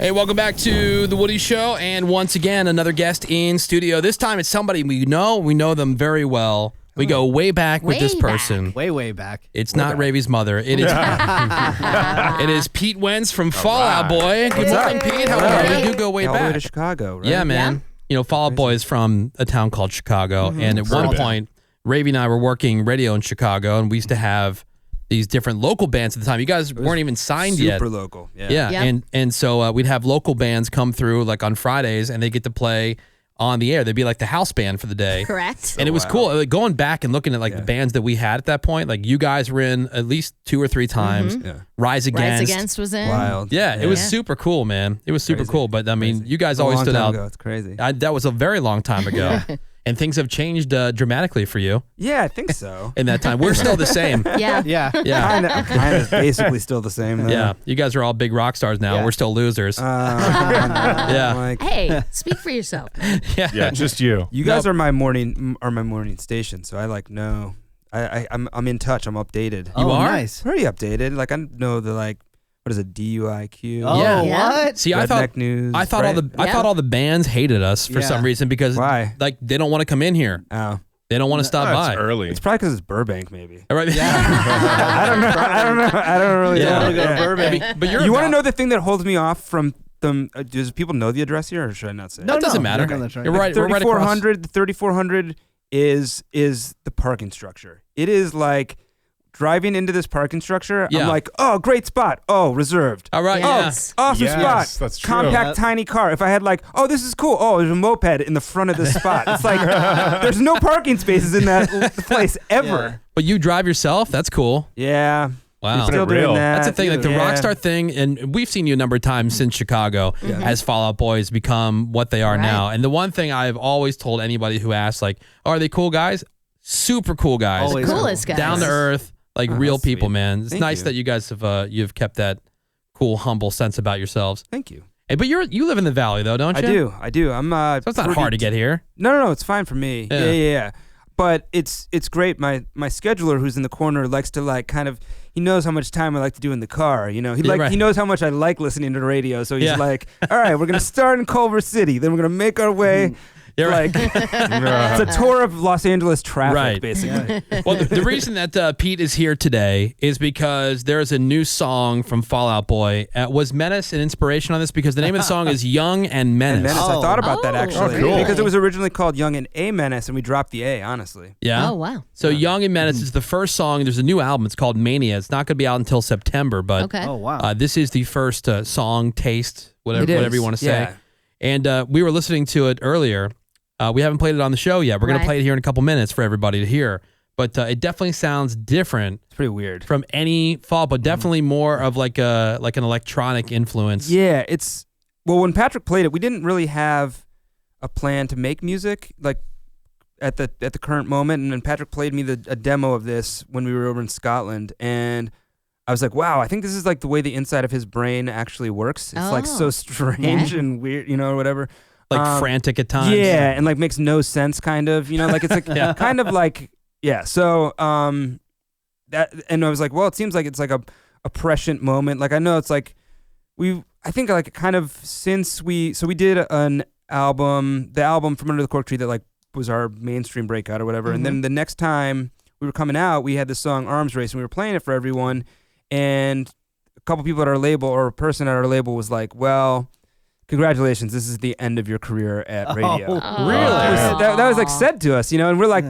Hey, welcome back to The Woody Show, and once again, another guest in studio. This time, it's somebody we know. We know them very well. We go way back with this person. Way back. It's not Ravi's mother. It is it is Pete Wentz from Fall Out Boy. Good morning, Pete. How are you? We do go way All the way back. to Chicago, right? Yeah, man. You know, Fall Out Boy is from a town called Chicago, and at one point, Ravi and I were working radio in Chicago, and we used to have these different local bands at the time. You guys weren't even signed yet. Super local. Yeah. And so we'd have local bands come through like on Fridays, and they get to play on the air. They'd be like the house band for the day. Correct. And it was cool. Like, going back and looking at like the bands that we had at that point, like you guys were in at least 2 or 3 times. Rise Against was in. Wild. Yeah, it was super cool, man. It was super cool. But I mean, you guys always stood out. Ago. It's crazy. That was a very long time ago. And things have changed dramatically for you Yeah, I think so. in that time. We're still the same. Yeah. Yeah. Kind of basically still the same. Though. Yeah. You guys are all big rock stars now. We're still losers. Yeah. Like, Hey, speak for yourself. Yeah, just you. you guys are my morning station, so I like know. I'm in touch. I'm updated. You are? Nice. Pretty updated. Like I know the what is it, DUIQ? Oh, Yeah. what? See, I thought news. I thought all the bands hated us for some reason because Why? like they don't want to come in here. Oh, They don't want to stop by. It's early. it's probably because it's Burbank, maybe. All right. I don't know. I don't really Yeah. know. Want to go to Burbank. But You want to know the thing that holds me off from them? Does people know the address here, or should I not say? That doesn't matter. No, that's right. You're right. We're right across. 3400. The 3400 is the parking structure. It is like driving into this parking structure. Yeah. I'm like, oh, great spot. Oh, reserved. All right. Yes. Yeah. Awesome Yes, spot. that's true. Compact, tiny car. If I had like, oh, this is cool. Oh, there's a moped in the front of this spot. It's like, there's no parking spaces in that place ever. But you drive yourself. That's cool. Yeah. Wow. Still doing real. that. That's the thing, like the Yeah. Rockstar thing, and we've seen you a number of times since Chicago as Fall Out Boys become what they are now. And the one thing I've always told anybody who asks, like, oh, are they cool guys? Super cool guys. Always Coolest guys. Down to earth, like real that's people, sweet. man. It's Thank nice you. that you guys have you've kept that cool, humble sense about yourselves. Thank you. Hey, but you live in the valley though, don't you? I do. I'm So it's not hard to get here. No, it's fine for me. Yeah. Yeah. But it's great. My scheduler, who's in the corner, likes to like kind of. He knows how much time I like to do in the car. You know, he knows how much I like listening to the radio. So he's like, all right, we're gonna start in Culver City, then we're gonna make our way. Yeah, right. Like it's a tour of Los Angeles traffic, Right. basically. Well, the reason that Pete is here today is because there's a new song from Fall Out Boy. Was Menace an inspiration on this? Because the name of the song is Young and Menace. And Menace, I thought about that Oh, actually, cool. because it was originally called Young and a Menace, and we dropped the A. Honestly. Yeah. Oh, wow. So Young and Menace is the first song. There's a new album. It's called Mania. It's not going to be out until September, but Okay. Oh, wow. this is the first song taste, It is. whatever you want to say. Yeah. And we were listening to it earlier. We haven't played it on the show yet. We're going to Right. play it here in a couple minutes for everybody to hear. But it definitely sounds different It's pretty weird. from any Fall, but definitely more of like an electronic influence. Yeah, when Patrick played it, we didn't really have a plan to make music like at the current moment. And then Patrick played me a demo of this when we were over in Scotland, and I was like, wow, I think this is like the way the inside of his brain actually works. It's like so strange and weird, or whatever. Like frantic at times. Yeah, and like makes no sense, kind of. Like it's like kind of like So that, and I was like, well, it seems like it's like a prescient moment. Like I know it's like I think like kind of since we did the album From Under the Cork Tree that like was our mainstream breakout or whatever, and then the next time we were coming out, we had the song Arms Race and we were playing it for everyone, and a couple people at our label or a person at our label was like, well, congratulations, this is the end of your career at radio. Oh, really? That was like said to us, and we're like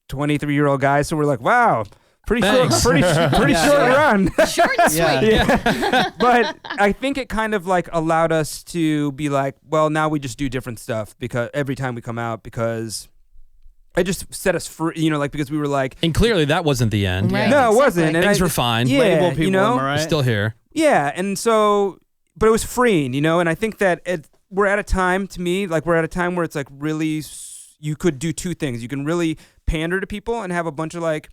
23-year-old guys, so we're like, wow, pretty short run. Short and sweet. Yeah. But I think it kind of like allowed us to be like, well, now we just do different stuff because every time we come out, because it just set us free, like because we were like, And clearly that wasn't the end. Right. no, it Exactly. wasn't. And Things were fine. Yeah, Label people, am I right? We're still here. Yeah, and so, but it was freeing, and I think that we're at a time, to me, like we're at a time where it's like really, you could do two things. You can really pander to people and have a bunch of like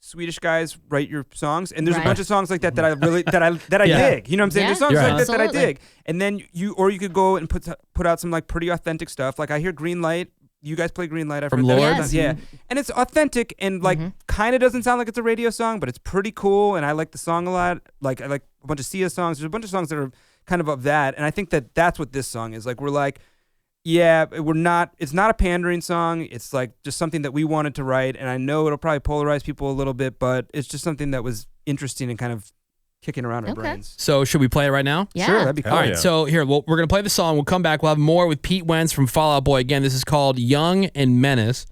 Swedish guys write your songs, and there's a bunch of songs like that I really that I Yeah. dig. You know what I'm saying? Yeah. There's songs You're like right. that I Absolutely. dig, and then you could go and put out some like pretty authentic stuff. Like I hear Green Light. You guys play Green Light. I've From heard that. Lord? Yes. Yeah, and it's authentic and like kind of doesn't sound like it's a radio song, but it's pretty cool, and I like the song a lot. Like I like a bunch of Sia songs. There's a bunch of songs that are kind of that. And I think that that's what this song is. Like, we're like, yeah, it's not a pandering song. It's like just something that we wanted to write. And I know it'll probably polarize people a little bit, but it's just something that was interesting and kind of kicking around our brains. So should we play it right now? Yeah. Sure, that'd be cool. All right, so here, we're going to play the song. We'll come back. We'll have more with Pete Wentz from Fall Out Boy. Again, this is called Young and Menace.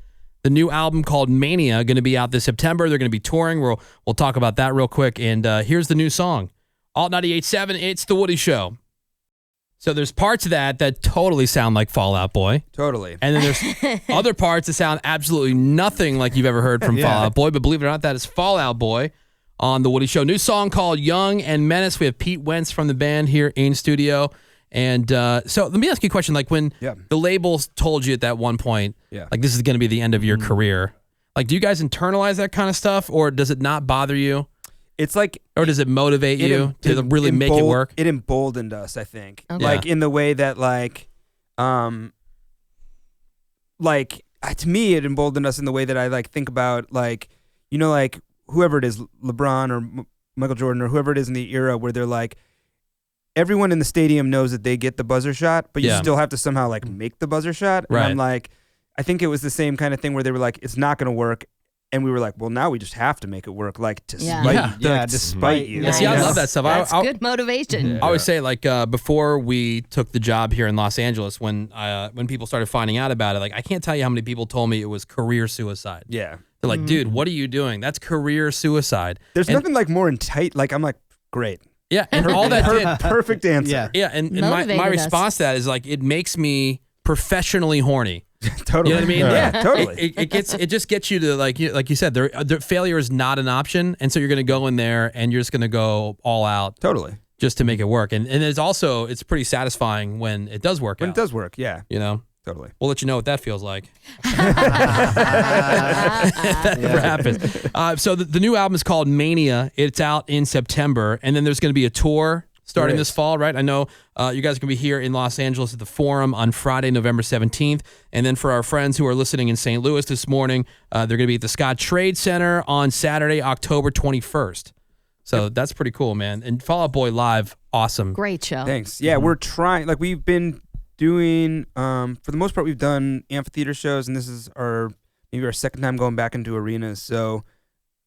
The new album called Mania going to be out this September. They're going to be touring. We'll talk about that real quick. And here's the new song. Alt 98.7, it's The Woody Show. So there's parts of that totally sound like Fall Out Boy. Totally. And then there's other parts that sound absolutely nothing like you've ever heard from Fall Out Boy. But believe it or not, that is Fall Out Boy on The Woody Show. New song called Young and Menace. We have Pete Wentz from the band here in studio. And so let me ask you a question. Like when the labels told you at that one point, like this is going to be the end of your career, like do you guys internalize that kind of stuff or does it not bother you? It's like, or does it motivate you to really make it work? It emboldened us, I think. Okay. Like in the way that to me, it emboldened us in the way that I like think about like, you know, like whoever it is, LeBron or Michael Jordan or whoever it is in the era where they're like, everyone in the stadium knows that they get the buzzer shot, but you still have to somehow like make the buzzer shot. And I'm like, I think it was the same kind of thing where they were like, it's not going to work. And we were like, well, now we just have to make it work, like despite you. Yeah, see, I love that stuff. That's good motivation. I always say, like, before we took the job here in Los Angeles, when people started finding out about it, like, I can't tell you how many people told me it was career suicide. Yeah. They're like, dude, what are you doing? That's career suicide. There's nothing like more like, I'm like, great. Yeah, and all that did. Perfect answer. Yeah, and my response to that is like, it makes me professionally horny. Totally. You know what I mean? Yeah, totally. It just gets you to like you said, the failure is not an option, and so you're going to go in there and you're just going to go all out. Totally. Just to make it work, and it's pretty satisfying when it does work. When it does work, yeah. You know. Totally. We'll let you know what that feels like. That never happens. So the new album is called Mania. It's out in September, and then there's going to be a tour starting this fall, right? I know you guys are going to be here in Los Angeles at the Forum on Friday, November 17th. And then for our friends who are listening in St. Louis this morning, they're going to be at the Scott Trade Center on Saturday, October 21st. So that's pretty cool, man. And Fall Out Boy Live, awesome. Great show. Thanks. Yeah, we're trying, like we've been doing, for the most part, we've done amphitheater shows, and this is maybe our second time going back into arenas. So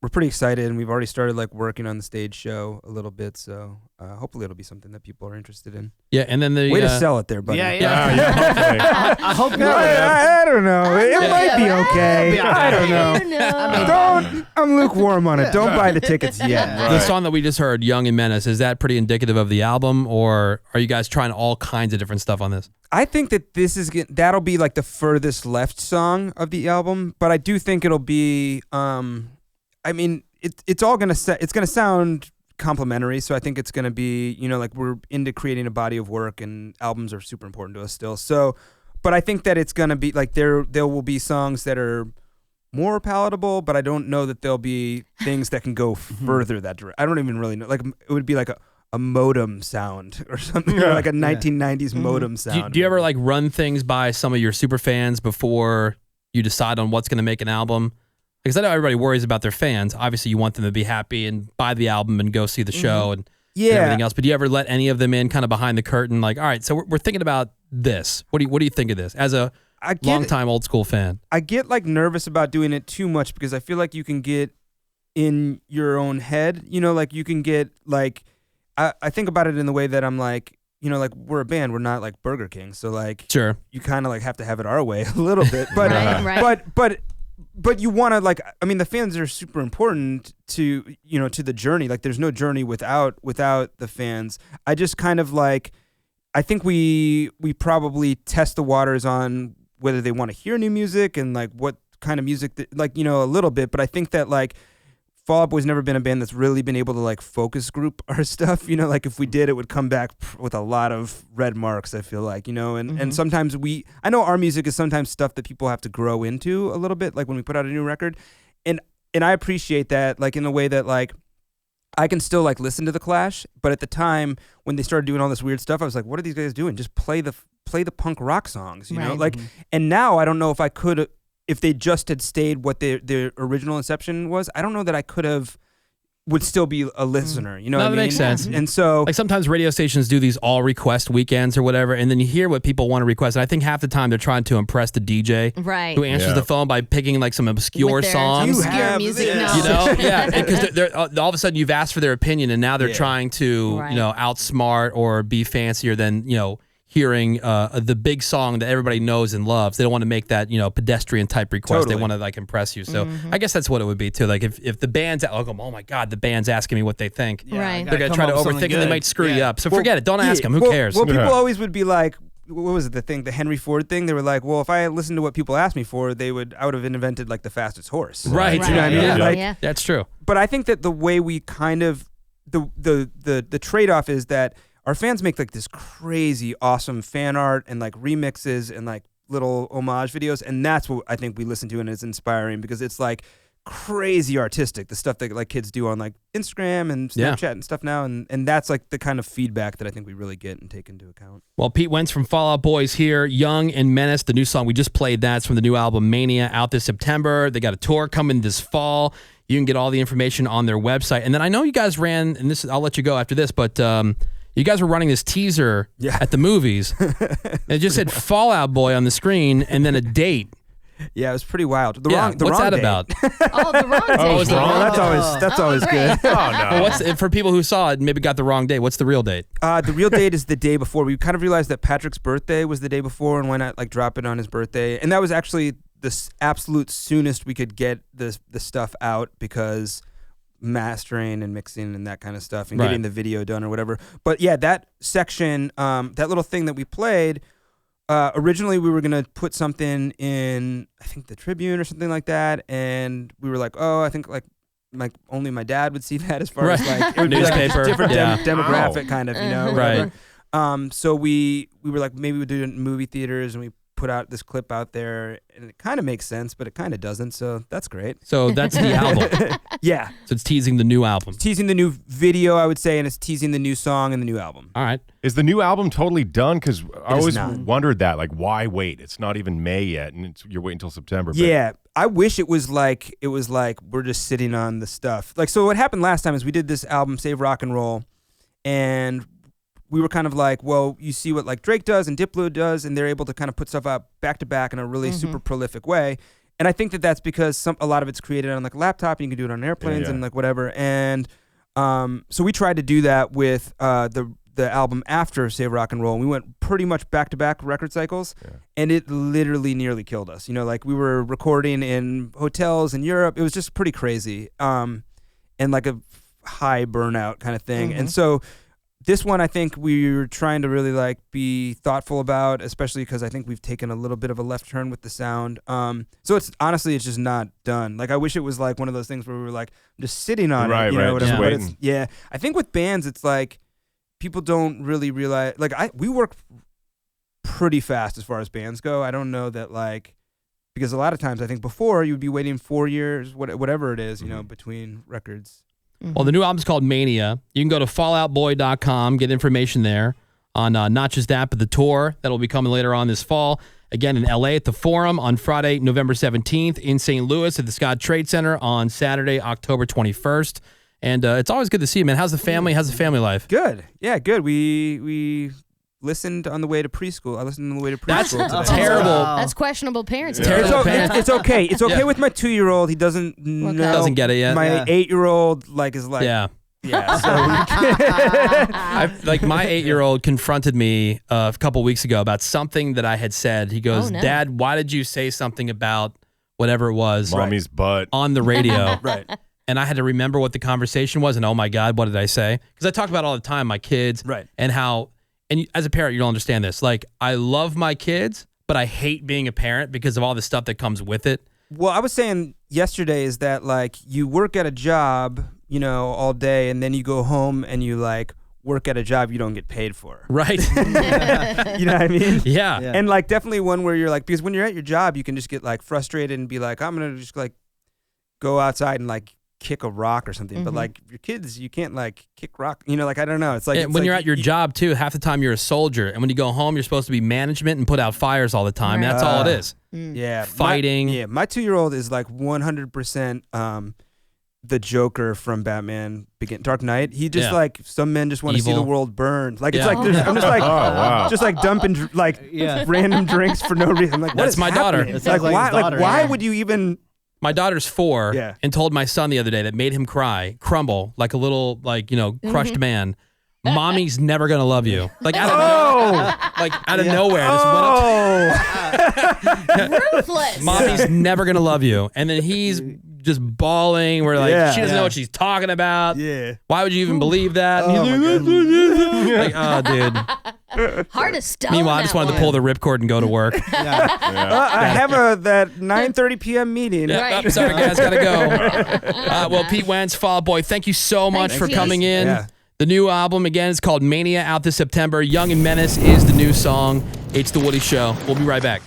we're pretty excited, and we've already started like working on the stage show a little bit. So hopefully it'll be something that people are interested in. Yeah, and then the way to sell it there, buddy. Yeah. I hope not. I don't know. It might be okay. I don't know. I'm lukewarm on it. Don't buy the tickets yet. The song that we just heard, Young and Menace, is that pretty indicative of the album, or are you guys trying all kinds of different stuff on this? I think that that'll be like the furthest left song of the album, but I do think it'll be. I mean, it's all gonna it's gonna sound complimentary, so I think it's gonna be, you know, like we're into creating a body of work, and albums are super important to us still. So, but I think that it's gonna be like there will be songs that are more palatable, but I don't know that there'll be things that can go further that direction. I don't even really know. Like it would be like a modem sound or something, or like a 1990s modem sound. Do you ever like run things by some of your super fans before you decide on what's gonna make an album? Because I know everybody worries about their fans. Obviously, you want them to be happy and buy the album and go see the show and everything else. But do you ever let any of them in kind of behind the curtain? Like, all right, so we're thinking about this. What do you think of this as a longtime old school fan? I get like nervous about doing it too much because I feel like you can get in your own head. You know, like you can get like, I think about it in the way that I'm like, you know, like we're a band, we're not like Burger King. So like, sure, you kind of like have to have it our way a little bit. But But you want to like, I mean, the fans are super important to, you know, to the journey. Like there's no journey without the fans. I just kind of like, I think we probably test the waters on whether they want to hear new music and like what kind of music, like, you know, a little bit. But I think that like Fall Out Boy's never been a band that's really been able to like focus group our stuff. You know, like if we did, it would come back with a lot of red marks, I feel like, you know, and sometimes I know our music is sometimes stuff that people have to grow into a little bit, like when we put out a new record. And I appreciate that, like in the way that like I can still like listen to The Clash, but at the time when they started doing all this weird stuff, I was like, what are these guys doing? Just play the punk rock songs, you know? Like, and now I don't know if I could, if they just had stayed what their original inception was, I don't know that I could have would still be a listener. You know what I mean? That makes sense. And so, like sometimes radio stations do these all request weekends or whatever, and then you hear what people want to request. And I think half the time they're trying to impress the DJ Right. who answers the phone by picking like some obscure With their songs. obscure music knowledge. You know, yeah, because they're all of a sudden you've asked for their opinion, and now they're trying to, Right. you know, outsmart or be fancier than, you know, hearing the big song that everybody knows and loves. They don't want to make that, you know, pedestrian type request. Totally. They want to like impress you. So I guess that's what it would be too. Like if the band's, oh my God, the band's asking me what they think. Right. They're gonna try to overthink it. And they might screw you up. So forget it. Don't ask them. Who cares? Well, people always would be like, what was it, the Henry Ford thing? They were like, well, if I listened to what people asked me for, I would have invented like the fastest horse. Right. You know what I mean? Yeah. Like, Yeah. That's true. But I think that the way we kind of the trade-off is that our fans make like this crazy awesome fan art and like remixes and like little homage videos, and that's what I think we listen to and it's inspiring because it's like crazy artistic, the stuff that like kids do on like Instagram and Snapchat and stuff now, and that's like the kind of feedback that I think we really get and take into account. Well, Pete Wentz from Fall Out Boy's here, Young and Menace, the new song we just played. That's from the new album Mania, out this September. They got a tour coming this fall. You can get all the information on their website. And then I know you guys ran, and this I'll let you go after this, but you guys were running this teaser at the movies. And it just said Fall Out Boy on the screen and then a date. Yeah, it was pretty wild. What's wrong that date. about? Oh, the wrong date. Oh, it's the wrong- That's always great. good. Oh no. Well, for people who saw it and maybe got the wrong date, what's the real date? The real date is the day before. We kind of realized that Patrick's birthday was the day before, and why not like drop it on his birthday? And that was actually the absolute soonest we could get the stuff out because mastering and mixing and that kind of stuff and getting the video done or whatever. But yeah, that section, that little thing that we played, originally we were going to put something in, I think the Tribune or something like that. And we were like, oh, I think like only my dad would see that as far as like it would be like Newspaper. a different Yeah. demographic kind of, you know, Right. whatever. So we were like, maybe we'd do it in movie theaters, and we put out this clip out there, and it kind of makes sense, but it kind of doesn't. So that's great. So that's the album. Yeah. So it's teasing the new album. It's teasing the new video, I would say, and it's teasing the new song and the new album. All right. Is the new album totally done? Because I always not. wondered that. Like, why wait? It's not even May yet, and you're waiting until September. But Yeah. I wish it was like we're just sitting on the stuff. Like, so what happened last time is we did this album, Save Rock and Roll, and we were kind of like, well, you see what like Drake does and Diplo does, and they're able to kind of put stuff out back to back in a really super prolific way. And I think that that's because a lot of it's created on like a laptop, and you can do it on airplanes and like whatever. And so we tried to do that with the album after Save Rock and Roll, and we went pretty much back to back record cycles, and it literally nearly killed us. You know, like we were recording in hotels in Europe. It was just pretty crazy, and like a high burnout kind of thing. And so this one, I think we were trying to really like be thoughtful about, especially because I think we've taken a little bit of a left turn with the sound. So it's just not done. Like I wish it was like one of those things where we were like, I'm just sitting on it, you know, whatever. Just But waiting. it's, I think with bands, it's like people don't really realize. Like we work pretty fast as far as bands go. I don't know that like because a lot of times I think before you'd be waiting 4 years, whatever it is, you know, between records. Well, the new album's called Mania. You can go to falloutboy.com, get information there on not just that, but the tour that will be coming later on this fall. Again, in LA at the Forum on Friday, November 17th, in St. Louis at the Scott Trade Center on Saturday, October 21st. And it's always good to see you, man. How's the family? How's the family life? Good. Yeah, good. We listened on the way to preschool. I listened on the way to preschool That's today. terrible. That's questionable parenting. Terrible parents. It's okay. It's okay Yeah. with my 2-year-old. He doesn't know. Doesn't get it yet. My 8-year-old is like Yeah. yeah. So Like my 8-year-old confronted me a couple weeks ago about something that I had said. He goes, Oh, no. Dad, why did you say something about whatever it was Mommy's butt. on the radio? right. And I had to remember what the conversation was. And oh my God, what did I say? Because I talk about all the time, my kids. Right. And how, and as a parent, you don't understand this. Like, I love my kids, but I hate being a parent because of all the stuff that comes with it. Well, I was saying yesterday is that like you work at a job, you know, all day, and then you go home and you like work at a job you don't get paid for. Right. You know what I mean? Yeah. And like definitely one where you're like, because when you're at your job, you can just get like frustrated and be like, I'm gonna just like go outside and like kick a rock or something. But like your kids, you can't like kick rock. You know, like I don't know. It's like And when you're at your job too, half the time you're a soldier, and when you go home, you're supposed to be management and put out fires all the time. Right. That's all it is. yeah, Fighting. My 2-year-old is like 100%. the Joker from Batman Dark Knight. He just Yeah. like some men just want to see Evil. the world burn. Like it's Yeah. like I'm just like wow. just like dumping like random drinks for no reason. I'm like, what That's is my daughter. happening? It sounds like why? his daughter, why yeah. would you even? My daughter's 4 Yeah. and told my son the other day that made him crumble like a little, like, crushed man. Mommy's never going to love you. Like out of nowhere. Just went up Ruthless. Mommy's never going to love you. And then he's just bawling. We're like, Yeah. she doesn't know what she's talking about. Yeah. Why would you even believe that? And Oh, he's like, oh, dude. Hard to stop. Meanwhile, I just wanted to pull the ripcord and go to work. I have that 9:30 p.m. meeting. Yeah, Right. oh, sorry, guys, gotta go. Well, Pete Wentz, Fall Out Boy, thank you so much Thanks, for Pete. coming in. Yeah. The new album, again, is called Mania, out this September. Young and Menace is the new song. It's The Woody Show. We'll be right back.